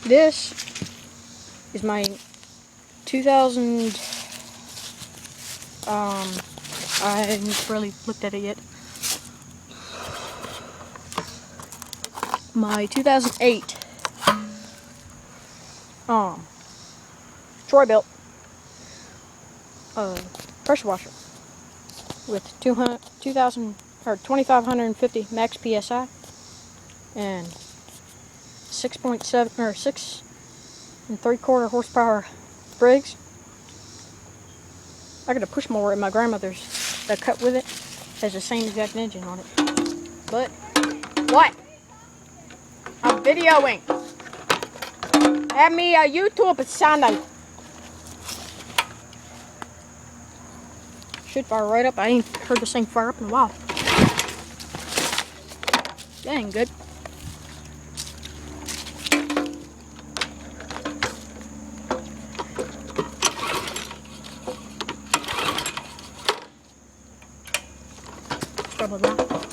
This is my 2000. I haven't really looked at it yet. My 2008 Troy-Bilt pressure washer with 2,550 max psi and 6.7 or 6 3/4 horsepower Briggs. I got a push mower at my grandmother's that cut with it. Has the same exact engine on it. But what? I'm videoing. Have me a YouTube channel. Should fire right up. I ain't heard this thing fire up in a while. That ain't good. Start with that.